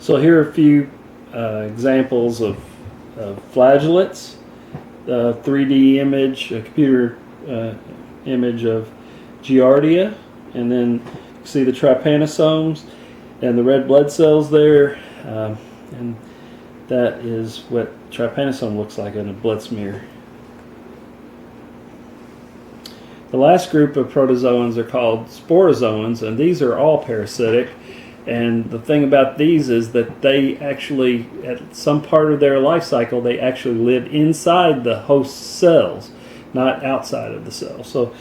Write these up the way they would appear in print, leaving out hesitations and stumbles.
So here are a few examples of flagellates. 3D image, a computer image of Giardia, and then you see the trypanosomes and the red blood cells there, and that is what trypanosome looks like in a blood smear. The last group of protozoans are called sporozoans, and these are all parasitic. And the thing about these is that they actually, at some part of their life cycle, they actually live inside the host cells, not outside of the cell. So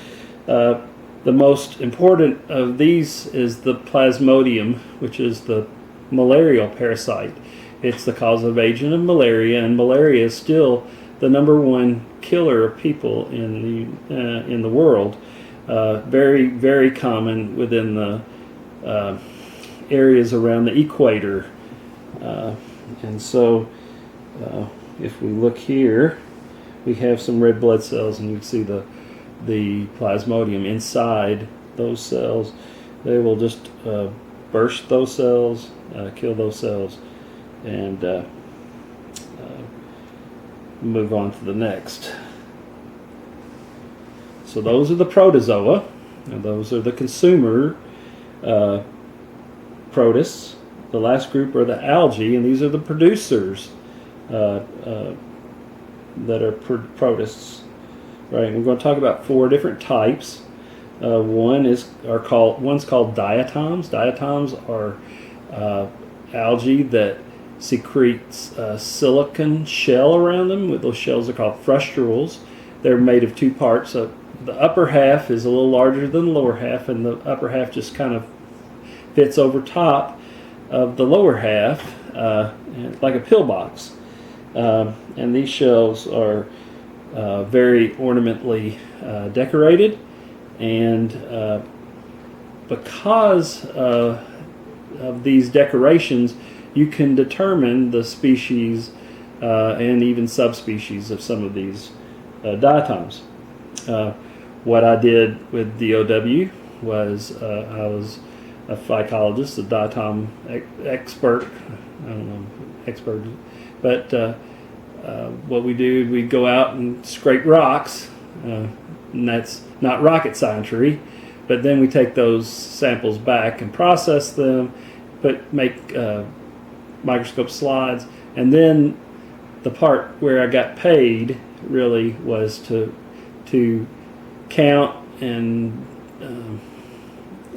the most important of these is the Plasmodium, which is the malarial parasite. It's the causative agent of malaria, and malaria is still the #1 killer of people in the world. Very, very common within the areas around the equator, and so if we look here, we have some red blood cells, and you can see the Plasmodium inside those cells. They will just burst those cells, kill those cells, and move on to the next. So those are the protozoa, and those are the consumer protists. The last group are the algae, and these are the producers that are protists. Right, we're going to talk about 4 different types. One's called diatoms. Diatoms are algae that secretes a silicon shell around them. Those shells are called frustules. They're made of 2 parts. The upper half is a little larger than the lower half, and the upper half just kind of fits over top of the lower half, like a pillbox. And these shells are very ornamentally decorated, and because of these decorations, you can determine the species and even subspecies of some of these diatoms. What I did with DOW was I was a phycologist, a diatom expert. I don't know, expert, but what we do, we go out and scrape rocks, and that's not rocket science-y, but then we take those samples back and process them, make microscope slides, and then the part where I got paid really was to count and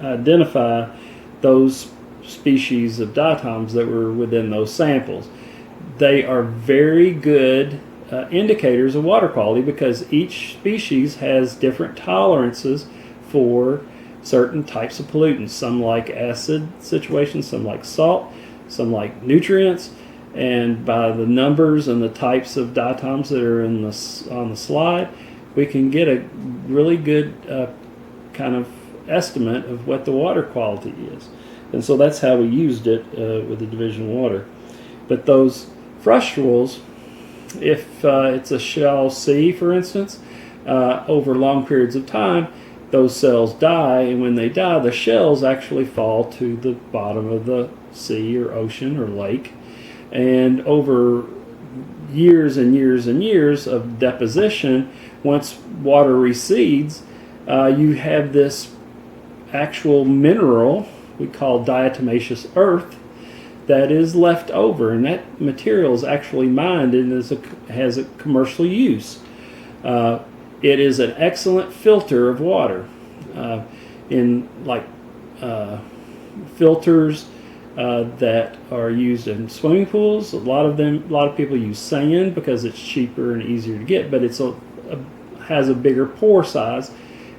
identify those species of diatoms that were within those samples. They are very good indicators of water quality because each species has different tolerances for certain types of pollutants. Some like acid situations, some like salt, some like nutrients, and by the numbers and the types of diatoms that are on the slide, we can get a really good kind of estimate of what the water quality is. And so that's how we used it with the division water. But those frustules, if it's a shell C, for instance, over long periods of time, those cells die, and when they die, the shells actually fall to the bottom of the sea or ocean or lake. And over years and years and years of deposition, once water recedes, you have this actual mineral we call diatomaceous earth that is left over, and that material is actually mined and has a commercial use. It is an excellent filter of water. In filters that are used in swimming pools, a lot of people use sand because it's cheaper and easier to get, but has a bigger pore size,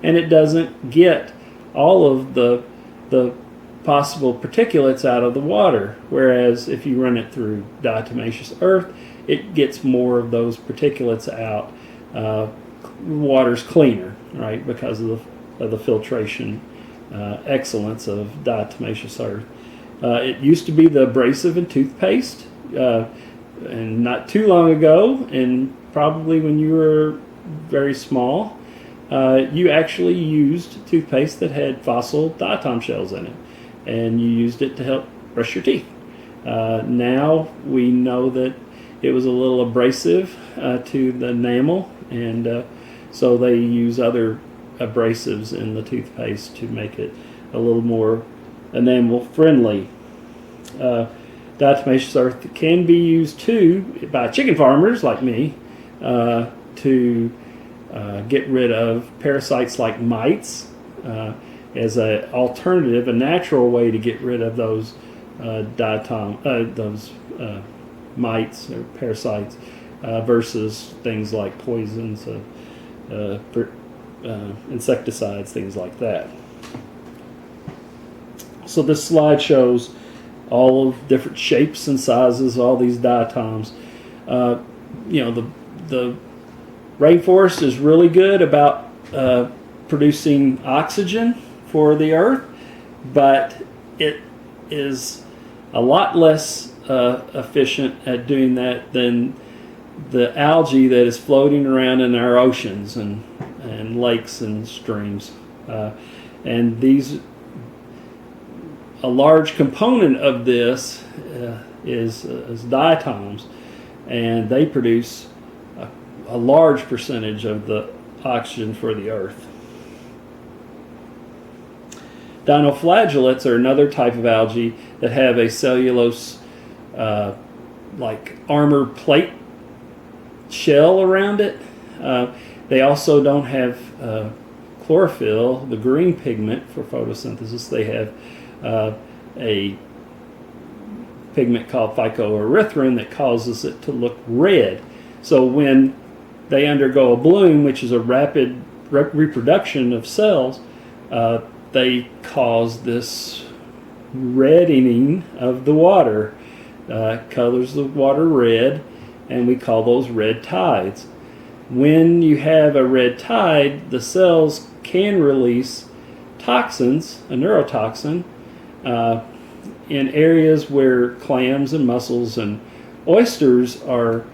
and it doesn't get all of the possible particulates out of the water. Whereas if you run it through diatomaceous earth, it gets more of those particulates out. Water's cleaner, right, because of the filtration excellence of diatomaceous earth. It used to be the abrasive in toothpaste, and not too long ago, and probably when you were very small, you actually used toothpaste that had fossil diatom shells in it, and you used it to help brush your teeth. Now we know that it was a little abrasive to the enamel, and so they use other abrasives in the toothpaste to make it a little more enamel friendly. Diatomaceous earth can be used too by chicken farmers like me to get rid of parasites like mites as an alternative, a natural way to get rid of those mites or parasites versus things like poisons, insecticides, things like that. So this slide shows all of different shapes and sizes, all these diatoms. The rainforest is really good about producing oxygen for the earth, but it is a lot less efficient at doing that than the algae that is floating around in our oceans and lakes and streams. And a large component of this is diatoms, and they produce a large percentage of the oxygen for the earth. Dinoflagellates are another type of algae that have a cellulose like armor plate shell around it. They also don't have chlorophyll, the green pigment for photosynthesis. They have a pigment called phycoerythrin that causes it to look red. So when they undergo a bloom, which is a rapid reproduction of cells, they cause this reddening of the water, colors the water red, and we call those red tides. When you have a red tide, the cells can release toxins, a neurotoxin, in areas where clams and mussels and oysters are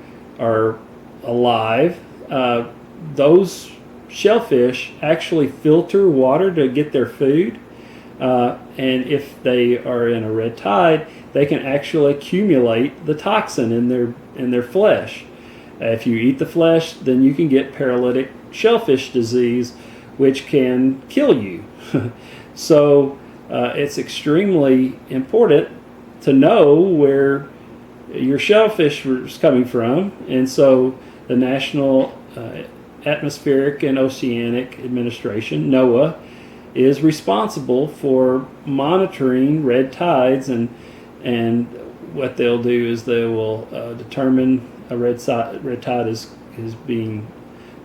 alive. Those shellfish actually filter water to get their food, and if they are in a red tide, they can actually accumulate the toxin in their flesh. If you eat the flesh, then you can get paralytic shellfish disease, which can kill you. So it's extremely important to know where your shellfish is coming from, and so the National Atmospheric and Oceanic Administration, NOAA, is responsible for monitoring red tides, and what they'll do is they will determine a red tide is being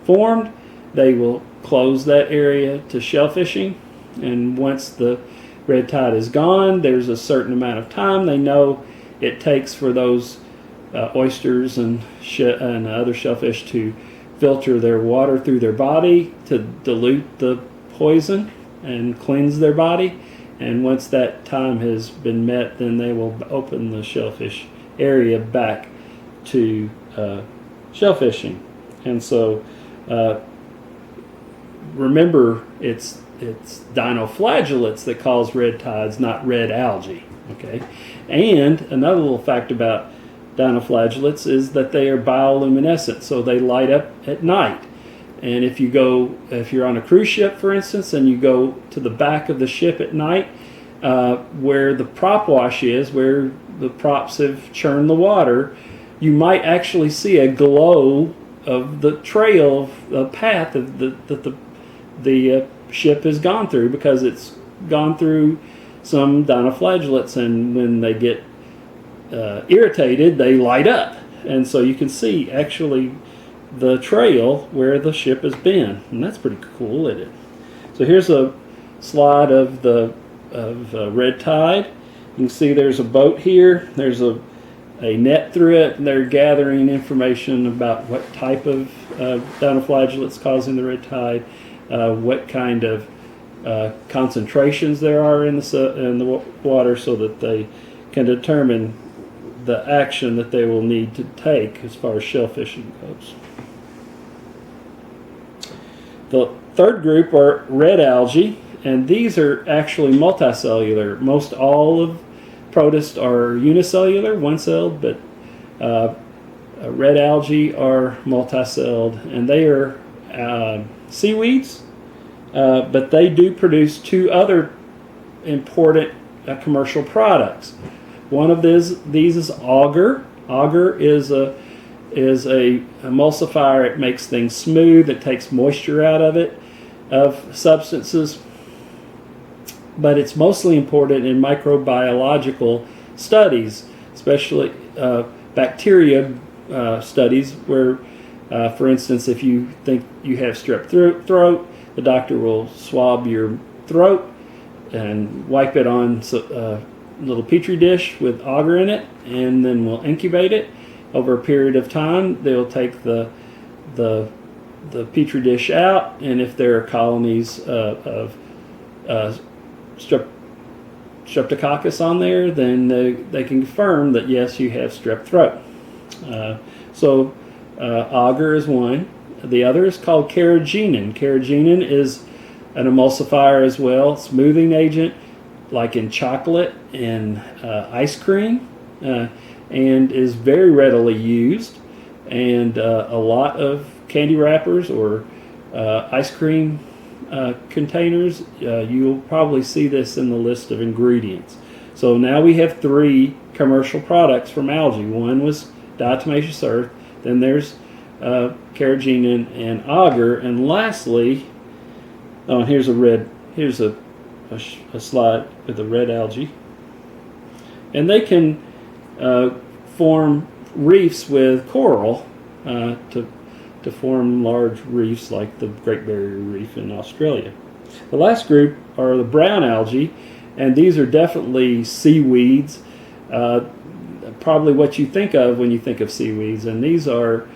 formed. They will close that area to shellfishing, and once the red tide is gone, there's a certain amount of time they know it takes for those oysters and other shellfish to filter their water through their body to dilute the poison and cleanse their body. And once that time has been met, then they will open the shellfish area back to shellfishing. And so remember, it's dinoflagellates that cause red tides, not red algae. Okay. And another little fact about dinoflagellates is that they are bioluminescent, so they light up at night. And if you're on a cruise ship, for instance, and you go to the back of the ship at night, where the prop wash is, where the props have churned the water, you might actually see a glow of the trail, the path of the ship has gone through, because it's gone through some dinoflagellates, and when they get irritated, they light up, and so you can see actually the trail where the ship has been, and that's pretty cool, isn't it? So here's a slide of red tide. You can see there's a boat here. There's a net through it, and they're gathering information about what type of dinoflagellates causing the red tide, what kind of concentrations there are in the water, so that they can determine the action that they will need to take as far as shellfishing goes. The third group are red algae, and these are actually multicellular. Most all of protists are unicellular, one-celled, but red algae are multicelled, and they are seaweeds, but they do produce two other important commercial products. One of these is agar. Agar is a emulsifier. It makes things smooth. It takes moisture out of substances. But it's mostly important in microbiological studies, especially bacteria studies, where, for instance, if you think you have strep throat, the doctor will swab your throat and wipe it on a little petri dish with agar in it, and then we'll incubate it. Over a period of time, they'll take the petri dish out, and if there are colonies of streptococcus on there, then they can confirm that yes, you have strep throat. So agar is one. The other is called carrageenan. Carrageenan is an emulsifier as well, smoothing agent, like in chocolate and ice cream, and is very readily used. And a lot of candy wrappers or ice cream containers, you'll probably see this in the list of ingredients. So now we have three commercial products from algae. One was diatomaceous earth, then there's carrageenan and agar, and lastly, here's a slide with the red algae, and they can form reefs with coral to form large reefs like the Great Barrier Reef in Australia. The last group are the brown algae, and these are definitely seaweeds, probably what you think of when you think of seaweeds, and these are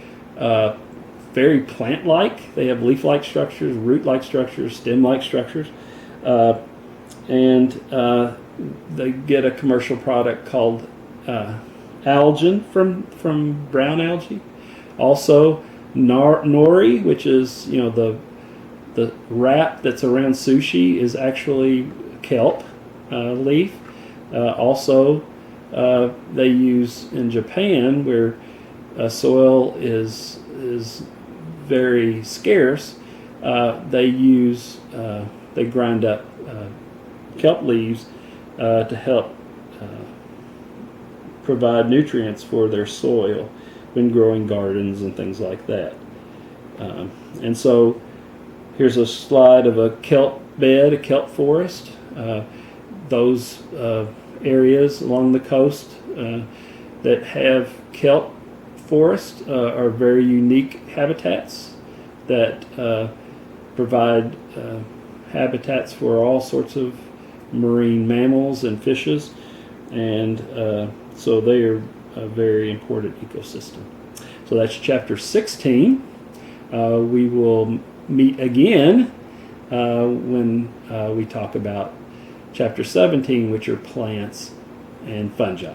very plant-like. They have leaf-like structures, root-like structures, stem-like structures, and they get a commercial product called algin from brown algae. Also, nori, which is the wrap that's around sushi, is actually kelp leaf. Also, they use in Japan, where soil is very scarce. They grind up kelp leaves to help provide nutrients for their soil when growing gardens and things like that. And so here's a slide of a kelp bed, a kelp forest. Those areas along the coast that have kelp forest are very unique habitats that provide habitats for all sorts of marine mammals and fishes, and so they are a very important ecosystem. So that's chapter 16. We will meet again when we talk about chapter 17, which are plants and fungi.